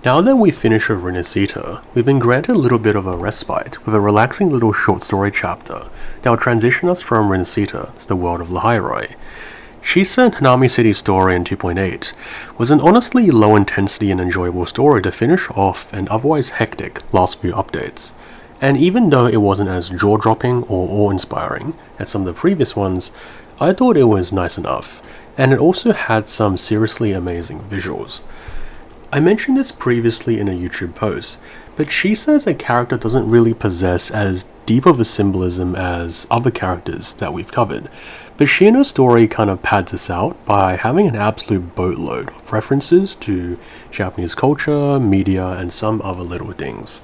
Now that we've finished with Renacita, we've been granted a little bit of a respite with a relaxing little short story chapter that will transition us from Renacita to the world of Lahairoi. Chisa and Hanami City's story in 2.8 was an honestly low intensity and enjoyable story to finish off an otherwise hectic last few updates. And even though it wasn't as jaw-dropping or awe-inspiring as some of the previous ones, I thought it was nice enough, and it also had some seriously amazing visuals. I mentioned this previously in a YouTube post, but Chisa as a character doesn't really possess as deep of a symbolism as other characters that we've covered, but she and her story kind of pads this out by having an absolute boatload of references to Japanese culture, media, and some other little things.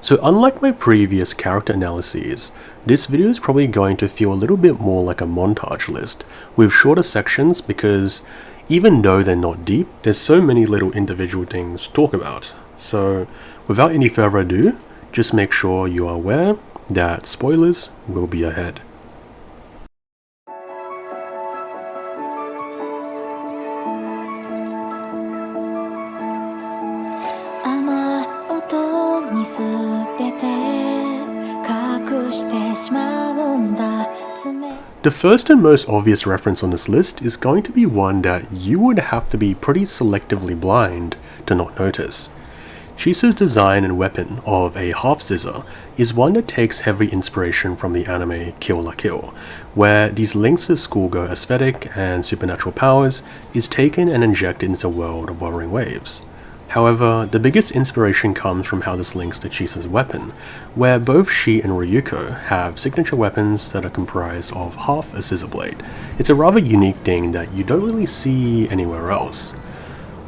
So unlike my previous character analyses, this video is probably going to feel a little bit more like a montage list, with shorter sections because even though they're not deep, there's so many little individual things to talk about. So without any further ado, just make sure you are aware that spoilers will be ahead. The first and most obvious reference on this list is going to be one that you would have to be pretty selectively blind to not notice. Chisa's design and weapon of a half-scissor is one that takes heavy inspiration from the anime Kill la Kill, where these links to schoolgirl aesthetic and supernatural powers is taken and injected into the world of Wuthering Waves. However, the biggest inspiration comes from how this links to Chisa's weapon, where both she and Ryuko have signature weapons that are comprised of half a scissor blade. It's a rather unique thing that you don't really see anywhere else.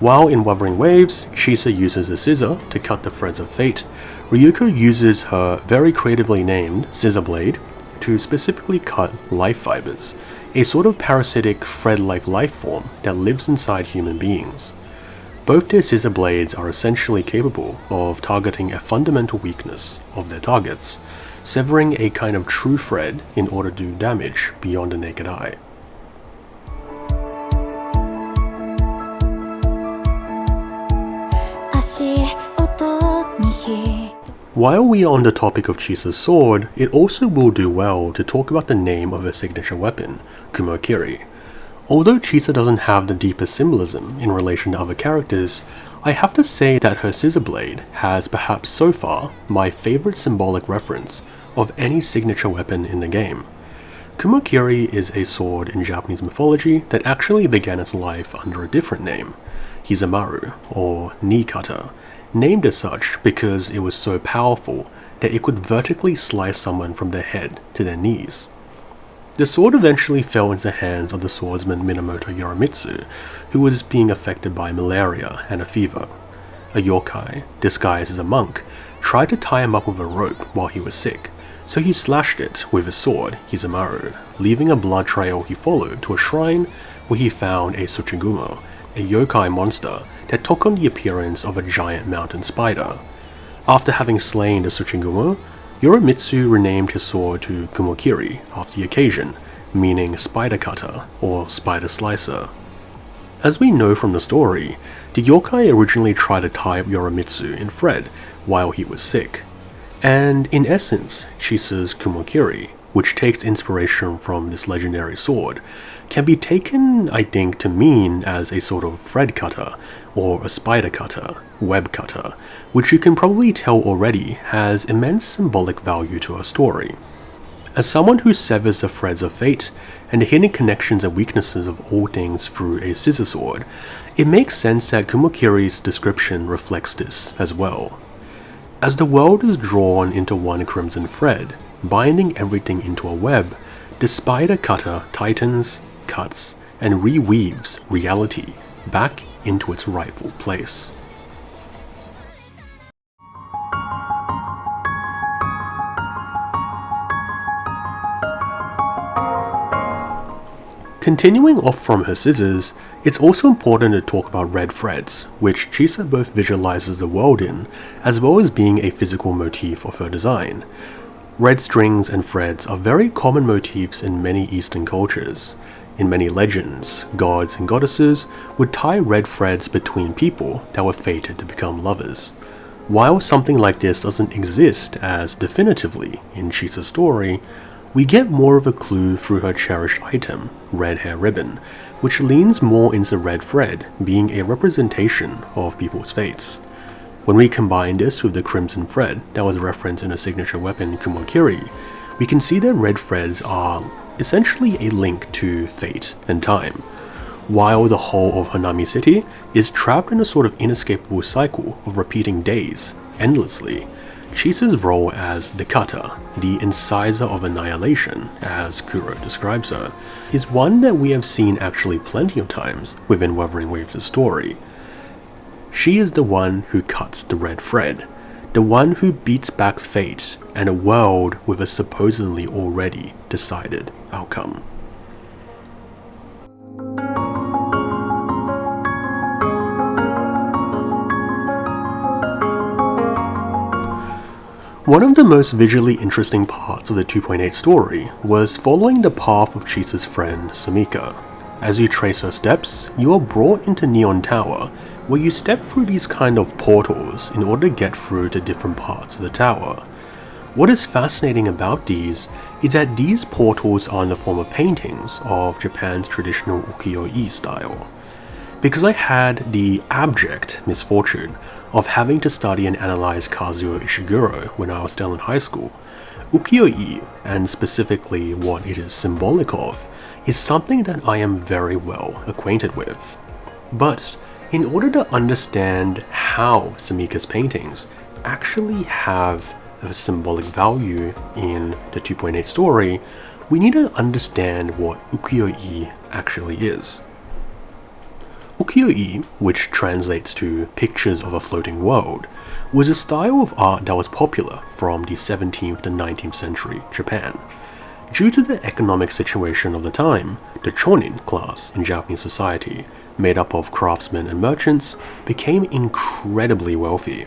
While in Wuthering Waves, Chisa uses a scissor to cut the threads of fate, Ryuko uses her very creatively named scissor blade to specifically cut life fibers, a sort of parasitic thread-like life form that lives inside human beings. Both their scissor blades are essentially capable of targeting a fundamental weakness of their targets, severing a kind of true thread in order to do damage beyond the naked eye. While we are on the topic of Chisa's sword, it also will do well to talk about the name of her signature weapon, Kumokiri. Although Chisa doesn't have the deepest symbolism in relation to other characters, I have to say that her scissor blade has perhaps so far my favorite symbolic reference of any signature weapon in the game. Kumokiri is a sword in Japanese mythology that actually began its life under a different name, Hizamaru, or knee cutter, named as such because it was so powerful that it could vertically slice someone from their head to their knees. The sword eventually fell into the hands of the swordsman Minamoto Yoromitsu, who was being affected by malaria and a fever. A yokai, disguised as a monk, tried to tie him up with a rope while he was sick, so he slashed it with his sword, Hizamaru, leaving a blood trail he followed to a shrine where he found a Tsuchigumo, a yokai monster that took on the appearance of a giant mountain spider. After having slain the Tsuchigumo, Yoromitsu renamed his sword to Kumokiri after the occasion, meaning spider cutter or spider slicer. As we know from the story, the yokai originally tried to tie up Yoromitsu in thread while he was sick. And in essence, Chisa's Kumokiri, which takes inspiration from this legendary sword, can be taken, I think, to mean as a sort of thread cutter, or a spider cutter, web cutter, which you can probably tell already has immense symbolic value to her story. As someone who severs the threads of fate and the hidden connections and weaknesses of all things through a scissor sword, it makes sense that Kumokiri's description reflects this as well. As the world is drawn into one crimson thread, binding everything into a web, the spider cutter tightens, cuts, and reweaves reality back into its rightful place. Continuing off from her scissors, it's also important to talk about red threads, which Chisa both visualizes the world in, as well as being a physical motif of her design. Red strings and threads are very common motifs in many Eastern cultures. In many legends, gods and goddesses would tie red threads between people that were fated to become lovers. While something like this doesn't exist as definitively in Chisa's story, we get more of a clue through her cherished item, red hair ribbon, which leans more into red thread being a representation of people's fates. When we combine this with the crimson thread that was referenced in her signature weapon Kumokiri, we can see that red threads are essentially a link to fate and time, while the whole of Honami City is trapped in a sort of inescapable cycle of repeating days endlessly. Chisa's role as the cutter, the incisor of annihilation, as Kuro describes her, is one that we have seen actually plenty of times within Wuthering Waves' story. She is the one who cuts the red thread, the one who beats back fate and a world with a supposedly already decided outcome. One of the most visually interesting parts of the 2.8 story was following the path of Chisa's friend Samika. As you trace her steps, you are brought into Neon Tower, where you step through these kind of portals in order to get through to different parts of the tower. What is fascinating about these is that these portals are in the form of paintings of Japan's traditional Ukiyo-e style. Because I had the abject misfortune of having to study and analyze Kazuo Ishiguro when I was still in high school, Ukiyo-e, and specifically what it is symbolic of, is something that I am very well acquainted with. But in order to understand how Samika's paintings actually have a symbolic value in the 2.8 story, we need to understand what Ukiyo-e actually is. Ukiyo-e, which translates to pictures of a floating world, was a style of art that was popular from the 17th to 19th century Japan. Due to the economic situation of the time, the chonin class in Japanese society, made up of craftsmen and merchants, became incredibly wealthy.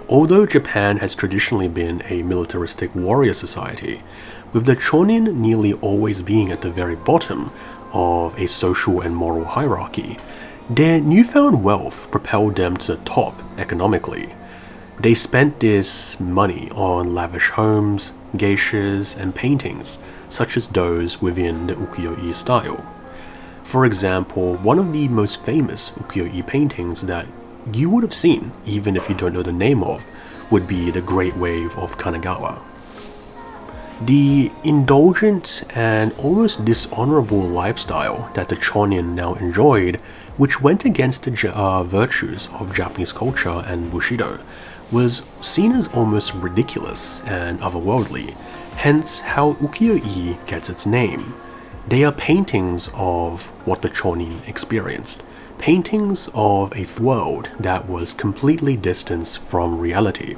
Although Japan has traditionally been a militaristic warrior society, with the chonin nearly always being at the very bottom of a social and moral hierarchy, their newfound wealth propelled them to the top economically. They spent this money on lavish homes, geishas, and paintings, such as those within the Ukiyo-e style. For example, one of the most famous Ukiyo-e paintings that you would have seen, even if you don't know the name of, would be the Great Wave of Kanagawa. The indulgent and almost dishonorable lifestyle that the chonin now enjoyed, which went against the virtues of Japanese culture and Bushido, was seen as almost ridiculous and otherworldly, hence how Ukiyo-e gets its name. They are paintings of what the chonin experienced, paintings of a world that was completely distanced from reality.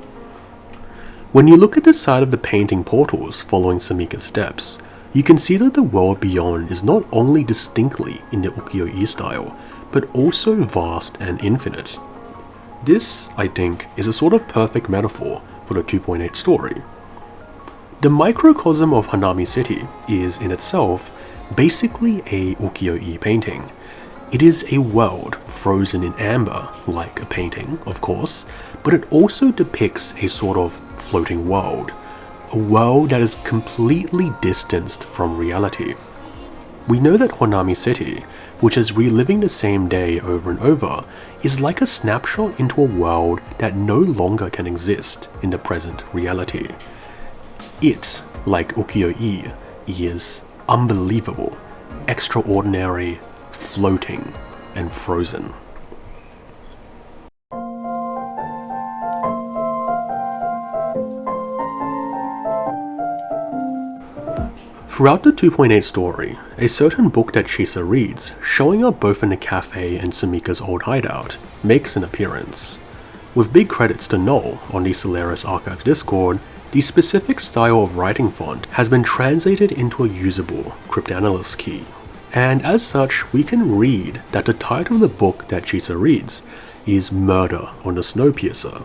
When you look at the side of the painting portals following Samika's steps, you can see that the world beyond is not only distinctly in the Ukiyo-e style, but also vast and infinite. This, I think, is a sort of perfect metaphor for the 2.8 story. The microcosm of Honami City is in itself basically a Ukiyo-e painting. It is a world frozen in amber, like a painting, of course, but it also depicts a sort of floating world, a world that is completely distanced from reality. We know that Honami City, which is reliving the same day over and over, is like a snapshot into a world that no longer can exist in the present reality. It, like Ukiyo-e, is unbelievable, extraordinary, floating, and frozen. Throughout the 2.8 story, a certain book that Chisa reads, showing up both in the cafe and Samika's old hideout, makes an appearance. With big credits to Noel on the Solaris Archive Discord, the specific style of writing font has been translated into a usable cryptanalysis key, and as such we can read that the title of the book that Chisa reads is Murder on the Snowpiercer.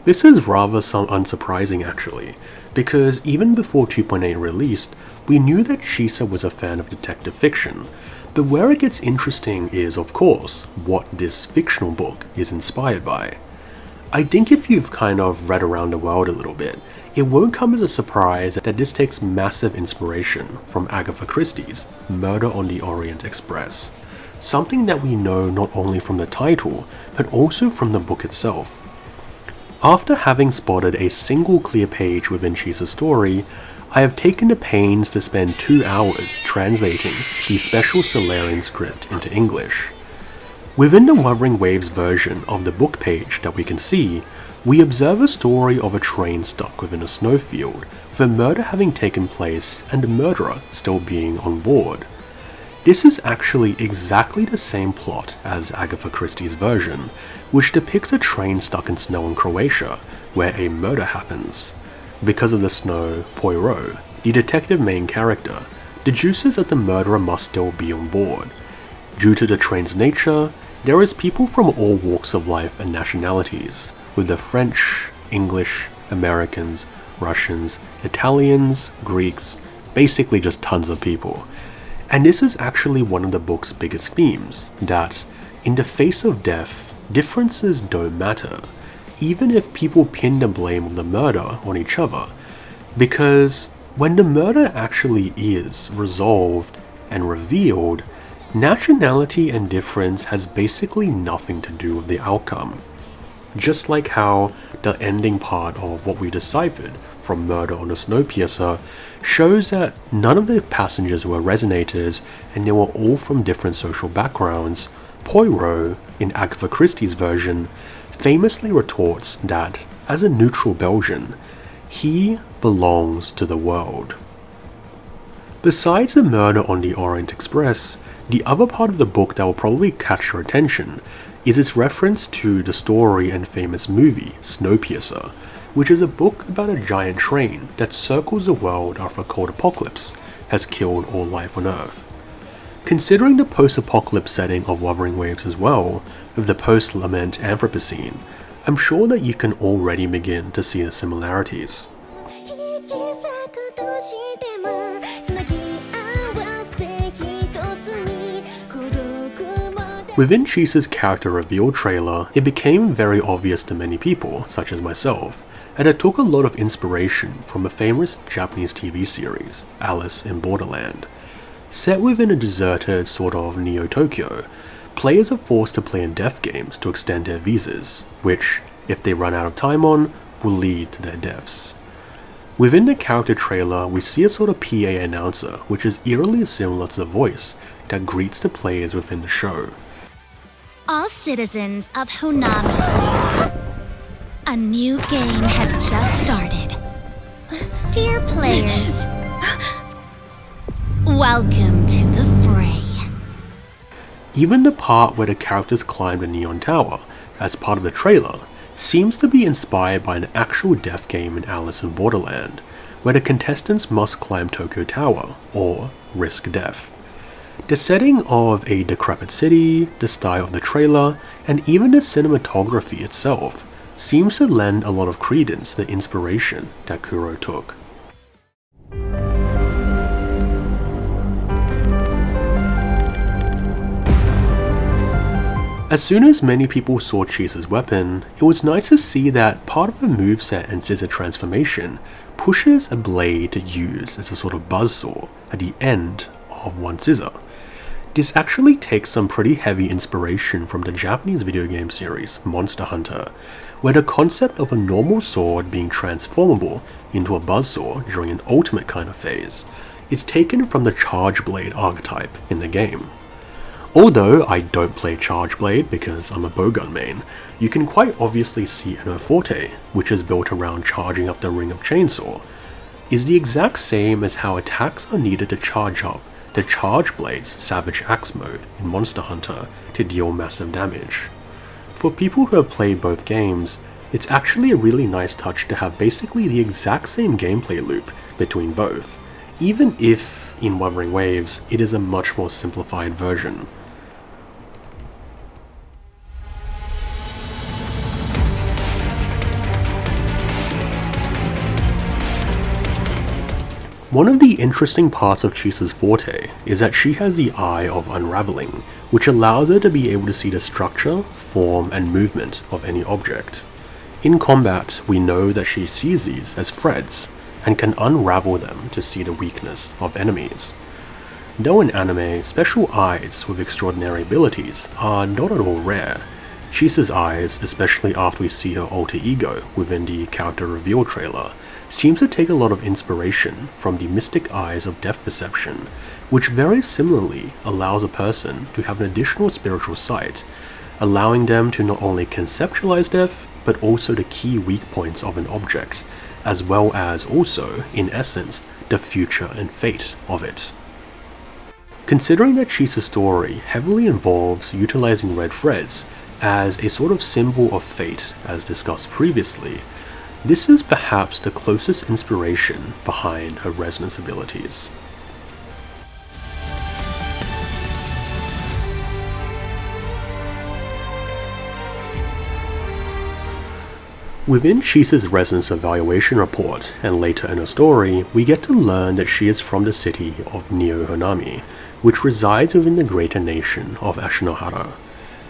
This is rather unsurprising actually, because even before 2.8 released, we knew that Chisa was a fan of detective fiction, but where it gets interesting is, of course, what this fictional book is inspired by. I think if you've kind of read around the world a little bit, it won't come as a surprise that this takes massive inspiration from Agatha Christie's Murder on the Orient Express, something that we know not only from the title, but also from the book itself. After having spotted a single clear page within Chisa's story, I have taken the pains to spend 2 hours translating the special Solarian script into English. Within the Wuthering Waves version of the book page that we can see, we observe a story of a train stuck within a snowfield, with a murder having taken place and the murderer still being on board. This is actually exactly the same plot as Agatha Christie's version, which depicts a train stuck in snow in Croatia, where a murder happens. Because of the snow, Poirot, the detective main character, deduces that the murderer must still be on board. Due to the train's nature, there is people from all walks of life and nationalities, with the French, English, Americans, Russians, Italians, Greeks, basically just tons of people. And this is actually one of the book's biggest themes, that, in the face of death, differences don't matter, even if people pin the blame of the murder on each other, because when the murder actually is resolved and revealed, nationality and difference has basically nothing to do with the outcome. Just like how the ending part of what we deciphered from Murder on the Snowpiercer shows that none of the passengers were resonators and they were all from different social backgrounds, Poirot, in Agatha Christie's version, famously retorts that, as a neutral Belgian, he belongs to the world. Besides the Murder on the Orient Express, the other part of the book that will probably catch your attention is its reference to the story and famous movie Snowpiercer, which is a book about a giant train that circles the world after a cold apocalypse has killed all life on Earth. Considering the post-apocalypse setting of Wuthering Waves as well, with the post-lament Anthropocene, I'm sure that you can already begin to see the similarities. Within Chisa's character reveal trailer, it became very obvious to many people, such as myself, and it took a lot of inspiration from a famous Japanese TV series, Alice in Borderland. Set within a deserted sort of Neo-Tokyo, players are forced to play in death games to extend their visas, which, if they run out of time on, will lead to their deaths. Within the character trailer, we see a sort of PA announcer, which is eerily similar to the voice that greets the players within the show. All citizens of Honami, a new game has just started. Dear players, welcome to the fray. Even the part where the characters climb the Neon Tower, as part of the trailer, seems to be inspired by an actual death game in Alice in Borderland, where the contestants must climb Tokyo Tower, or risk death. The setting of a decrepit city, the style of the trailer, and even the cinematography itself seems to lend a lot of credence to the inspiration that Kuro took. As soon as many people saw Chisa's weapon, it was nice to see that part of the moveset and scissor transformation pushes a blade to use as a sort of buzzsaw at the end of one scissor. This actually takes some pretty heavy inspiration from the Japanese video game series Monster Hunter, where the concept of a normal sword being transformable into a buzzsaw during an ultimate kind of phase is taken from the Charge Blade archetype in the game. Although I don't play Charge Blade because I'm a bowgun main, you can quite obviously see Inou Forte, which is built around charging up the ring of chainsaw, is the exact same as how attacks are needed to charge up the Charge Blade's Savage Axe mode in Monster Hunter to deal massive damage. For people who have played both games, it's actually a really nice touch to have basically the exact same gameplay loop between both, even if, in Wuthering Waves, it is a much more simplified version. One of the interesting parts of Chisa's forte is that she has the Eye of Unraveling, which allows her to be able to see the structure, form, and movement of any object. In combat, we know that she sees these as threads, and can unravel them to see the weakness of enemies. Though in anime, special eyes with extraordinary abilities are not at all rare, Chisa's eyes, especially after we see her alter ego within the character reveal trailer, seems to take a lot of inspiration from the mystic eyes of death perception, which very similarly allows a person to have an additional spiritual sight, allowing them to not only conceptualize death, but also the key weak points of an object, as well as also, in essence, the future and fate of it. Considering that Chisa's story heavily involves utilizing red threads as a sort of symbol of fate, as discussed previously, this is perhaps the closest inspiration behind her resonance abilities. Within Chisa's resonance evaluation report, and later in her story, we get to learn that she is from the city of Nier-Honami, which resides within the greater nation of Ashinohara.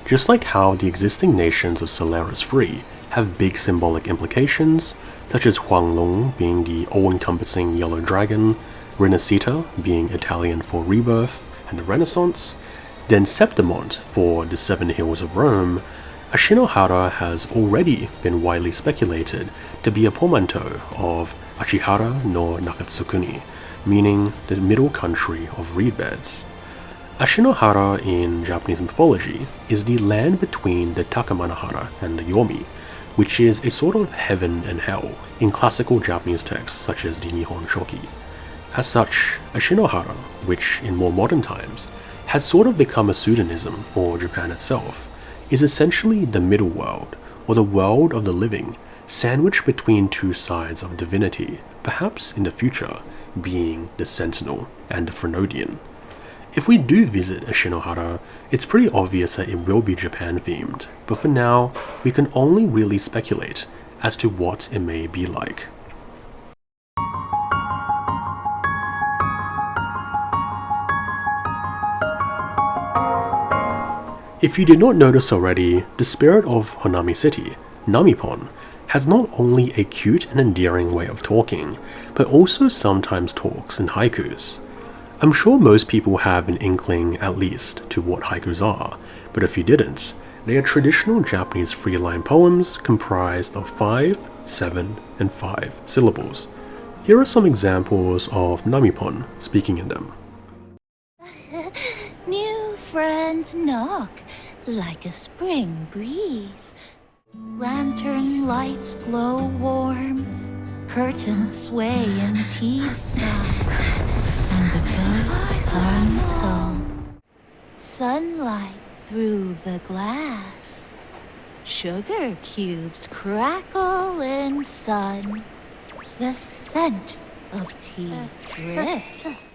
Just like how the existing nations of Solaris 3 have big symbolic implications, such as Huanglong being the all-encompassing yellow dragon, Rinascita being Italian for rebirth and the Renaissance, then Septimont for the Seven Hills of Rome, Ashinohara has already been widely speculated to be a portmanteau of Ashihara no Nakatsukuni, meaning the middle country of reed beds. Ashinohara in Japanese mythology is the land between the Takamanohara and the Yomi, which is a sort of heaven and hell in classical Japanese texts such as the Nihon Shoki. As such, Ashinohara, which in more modern times has sort of become a pseudonym for Japan itself, is essentially the middle world, or the world of the living, sandwiched between two sides of divinity, perhaps in the future being the Sentinel and the Frenodian. If we do visit Ashinohara, it's pretty obvious that it will be Japan themed, but for now, we can only really speculate as to what it may be like. If you did not notice already, the spirit of Honami City, Namipon, has not only a cute and endearing way of talking, but also sometimes talks in haikus. I'm sure most people have an inkling at least to what haikus are, but if you didn't, they are traditional Japanese three-line poems comprised of 5, 7, and 5 syllables. Here are some examples of Namipon speaking in them. New friends knock like a spring breeze. Lantern lights glow warm, curtains sway in Chisa, and the boat comes home. Sunlight through the glass, sugar cubes crackle in sun. The scent of tea drifts.